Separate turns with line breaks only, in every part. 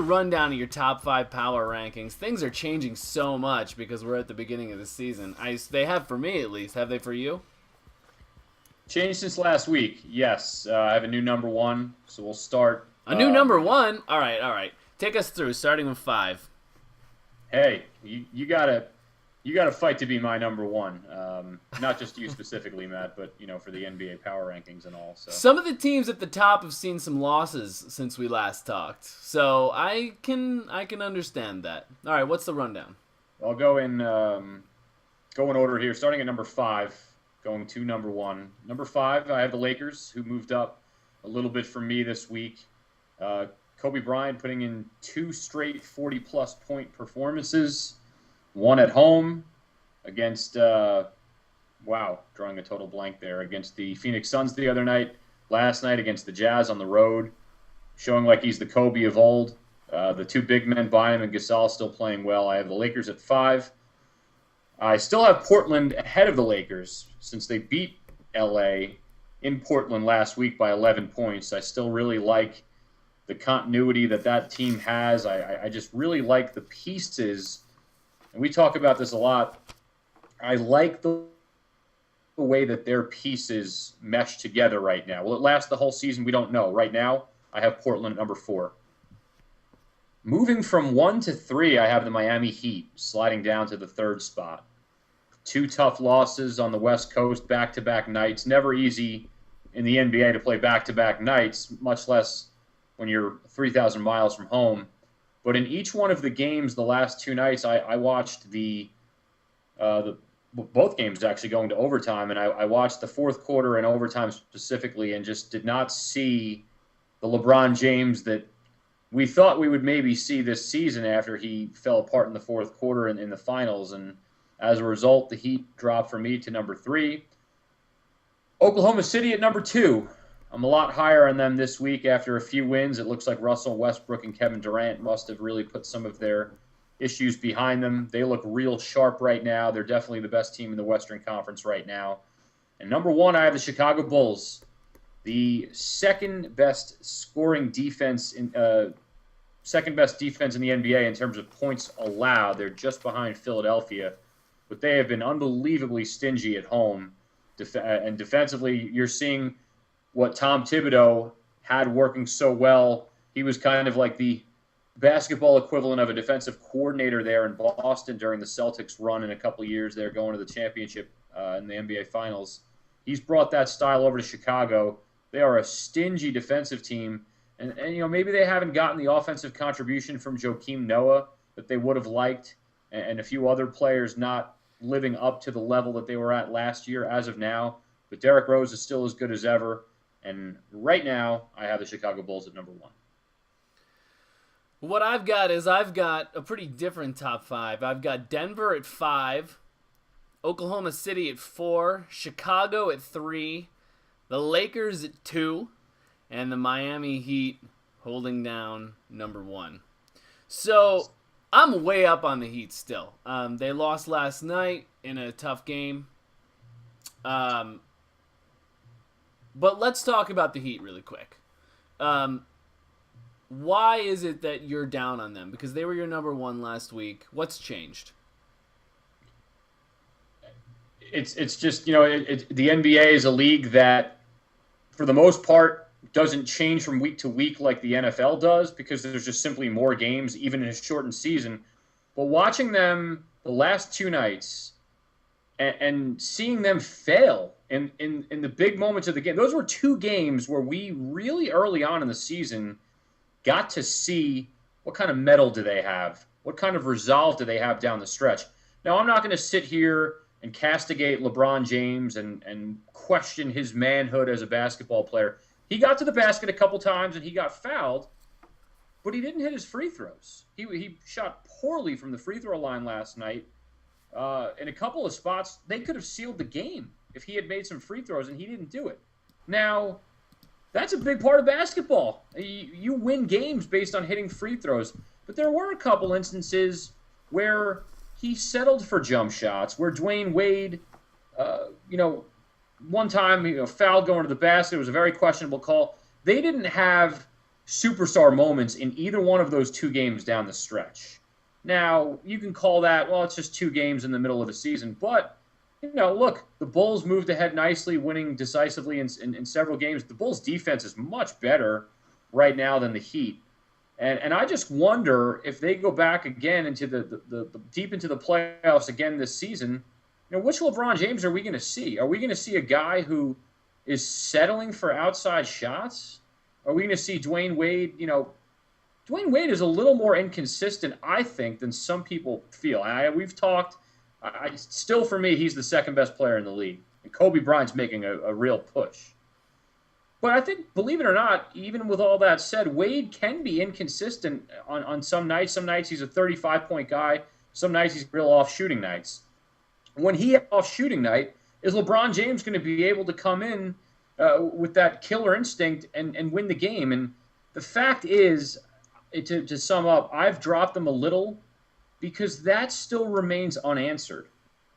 rundown of your top 5 power rankings. Things are changing so much because we're at the beginning of the season. They have for me at least. Have they for you?
Changed since last week. Yes, I have a new number one, so we'll start.
A new number one? All right. Take us through, starting with 5.
Hey, you gotta fight to be my number one. Not just you specifically, Matt, but for the NBA power rankings and all. So
some of the teams at the top have seen some losses since we last talked, so I can understand that. All right, what's the rundown?
I'll go in order here, starting at number 5, going to number 1. Number 5, I have the Lakers, who moved up a little bit for me this week. Kobe Bryant putting in 2 straight 40-plus point performances. One at home against, drawing a total blank there, against the Phoenix Suns the other night. Last night against the Jazz on the road, showing like he's the Kobe of old. The 2 big men by him and Gasol still playing well. I have the Lakers at 5. I still have Portland ahead of the Lakers since they beat L.A. in Portland last week by 11 points. I still really like the continuity that team has. I just really like the pieces. And we talk about this a lot. I like the way that their pieces mesh together right now. Will it last the whole season? We don't know. Right now, I have Portland at number 4. Moving from 1 to 3, I have the Miami Heat sliding down to the 3rd spot. 2 tough losses on the West Coast, back-to-back nights. Never easy in the NBA to play back-to-back nights, much less when you're 3,000 miles from home. But in each one of the games the last 2 nights, I watched both games actually going to overtime, and I watched the fourth quarter and overtime specifically and just did not see the LeBron James that we thought we would maybe see this season after he fell apart in the fourth quarter in the finals. And as a result, the Heat dropped for me to number 3. Oklahoma City at number 2. I'm a lot higher on them this week after a few wins. It looks like Russell Westbrook and Kevin Durant must have really put some of their issues behind them. They look real sharp right now. They're definitely the best team in the Western Conference right now. And number 1, I have the Chicago Bulls, the second best defense in the NBA in terms of points allowed. They're just behind Philadelphia, but they have been unbelievably stingy at home. And defensively, you're seeing what Tom Thibodeau had working so well. He was kind of like the basketball equivalent of a defensive coordinator there in Boston during the Celtics run in a couple of years there going to the championship in the NBA Finals. He's brought that style over to Chicago. They are a stingy defensive team. And maybe they haven't gotten the offensive contribution from Joakim Noah that they would have liked, and a few other players not living up to the level that they were at last year as of now. But Derrick Rose is still as good as ever. And right now, I have the Chicago Bulls at number 1.
What I've got a pretty different top 5. I've got Denver at 5, Oklahoma City at 4, Chicago at 3, the Lakers at 2, and the Miami Heat holding down number 1. So I'm way up on the Heat still. They lost last night in a tough game. But let's talk about the Heat really quick. Why is it that you're down on them? Because they were your number 1 last week. What's changed?
It's just, the NBA is a league that, for the most part, doesn't change from week to week like the NFL does because there's just simply more games, even in a shortened season. But watching them the last 2 nights and seeing them fail in the big moments of the game, those were 2 games where we really early on in the season got to see what kind of mettle do they have, what kind of resolve do they have down the stretch. Now, I'm not going to sit here and castigate LeBron James and question his manhood as a basketball player. He got to the basket a couple times and he got fouled, but he didn't hit his free throws. He shot poorly from the free throw line last night. In a couple of spots, they could have sealed the game if he had made some free throws, and he didn't do it. Now, that's a big part of basketball. You win games based on hitting free throws, but there were a couple instances where he settled for jump shots, where Dwayne Wade, one time, foul going to the basket. It was a very questionable call. They didn't have superstar moments in either one of those two games down the stretch. Now, you can call that, well, it's just two games in the middle of the season, but look, the Bulls moved ahead nicely, winning decisively in several games. The Bulls' defense is much better right now than the Heat. And I just wonder if they go back again into the deep into the playoffs again this season, which LeBron James are we going to see? Are we going to see a guy who is settling for outside shots? Are we going to see Dwayne Wade? Dwayne Wade is a little more inconsistent, I think, than some people feel. We've talked. Still, for me, he's the second best player in the league, and Kobe Bryant's making a real push. But I think, believe it or not, even with all that said, Wade can be inconsistent on some nights. Some nights he's a 35-point guy. Some nights he's real off shooting nights. When he has off shooting night, is LeBron James going to be able to come in with that killer instinct and win the game? And the fact is, to sum up, I've dropped them a little because that still remains unanswered.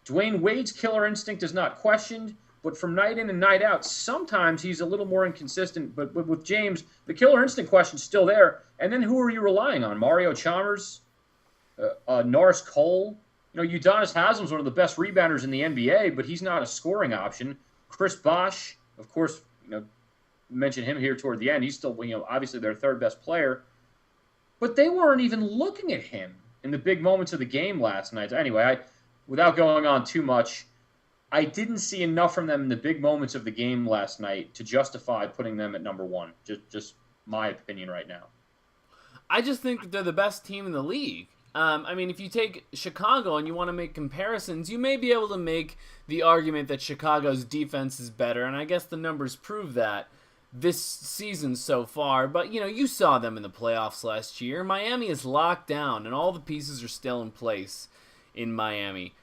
Dwayne Wade's killer instinct is not questioned, but from night in and night out, sometimes he's a little more inconsistent. But with James, the killer instinct question's still there. And then who are you relying on? Mario Chalmers? Norris Cole? Udonis Haslem's one of the best rebounders in the NBA, but he's not a scoring option. Chris Bosh, of course, mention him here toward the end. He's still, obviously their third best player. But they weren't even looking at him in the big moments of the game last night. Anyway, without going on too much, I didn't see enough from them in the big moments of the game last night to justify putting them at number one. Just my opinion right now.
I just think that they're the best team in the league. If you take Chicago and you want to make comparisons, you may be able to make the argument that Chicago's defense is better, and I guess the numbers prove that this season so far. But, you saw them in the playoffs last year. Miami is locked down, and all the pieces are still in place in Miami.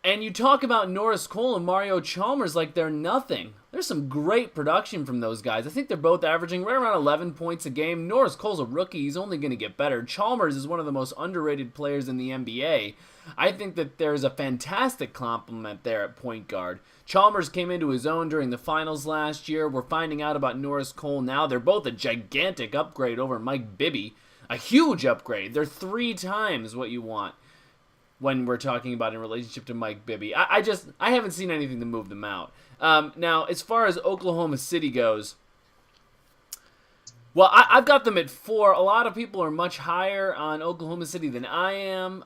And you talk about Norris Cole and Mario Chalmers like they're nothing. There's some great production from those guys. I think they're both averaging right around 11 points a game. Norris Cole's a rookie. He's only going to get better. Chalmers is one of the most underrated players in the NBA. I think that there's a fantastic complement there at point guard. Chalmers came into his own during the finals last year. We're finding out about Norris Cole now. They're both a gigantic upgrade over Mike Bibby. A huge upgrade. They're 3 times what you want when we're talking about in relationship to Mike Bibby. I haven't seen anything to move them out. Now, as far as Oklahoma City goes, well, I've got them at 4. A lot of people are much higher on Oklahoma City than I am.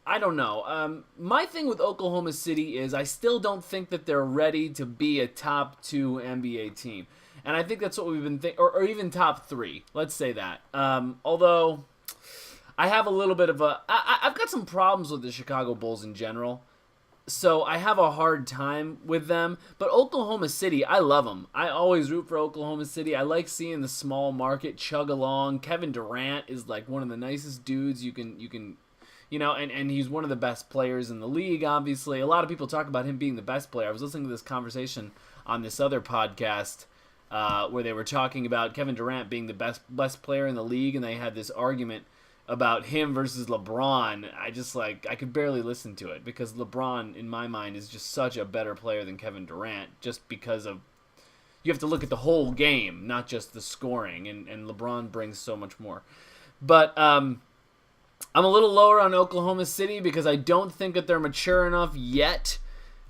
I don't know. My thing with Oklahoma City is I still don't think that they're ready to be a top 2 NBA team. And I think that's what we've been thinking, or even top 3. Let's say that. Although I have a little bit of I've got some problems with the Chicago Bulls in general, so I have a hard time with them. But Oklahoma City, I love them. I always root for Oklahoma City. I like seeing the small market chug along. Kevin Durant is like one of the nicest dudes you can and he's one of the best players in the league, obviously. A lot of people talk about him being the best player. I was listening to this conversation on this other podcast where they were talking about Kevin Durant being the best player in the league, and they had this argument about him versus LeBron. I could barely listen to it because LeBron, in my mind, is just such a better player than Kevin Durant, just because of, you have to look at the whole game, not just the scoring, and LeBron brings so much more. But I'm a little lower on Oklahoma City because I don't think that they're mature enough yet.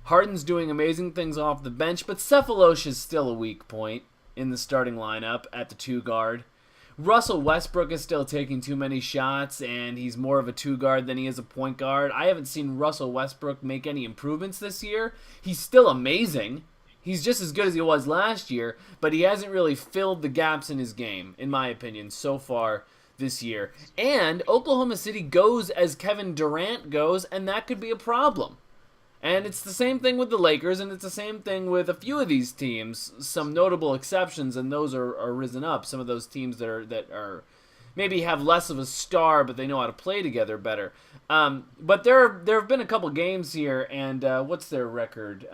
Harden's doing amazing things off the bench, but Sefolosha is still a weak point in the starting lineup at the 2 guard. Russell Westbrook is still taking too many shots, and he's more of a 2 guard than he is a point guard. I haven't seen Russell Westbrook make any improvements this year. He's still amazing. He's just as good as he was last year, but he hasn't really filled the gaps in his game, in my opinion, so far this year. And Oklahoma City goes as Kevin Durant goes, and that could be a problem. And it's the same thing with the Lakers, and it's the same thing with a few of these teams. Some notable exceptions, and those are risen up. Some of those teams that are maybe have less of a star, but they know how to play together better. But there have been a couple games here, and what's their record?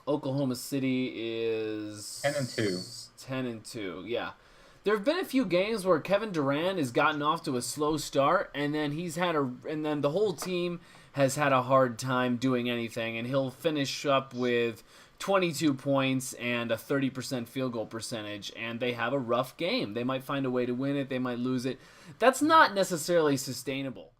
Oklahoma City is
10-2.
10-2, yeah. There have been a few games where Kevin Durant has gotten off to a slow start, and then and then the whole team has had a hard time doing anything, and he'll finish up with 22 points and a 30% field goal percentage, and they have a rough game. They might find a way to win it. They might lose it. That's not necessarily sustainable.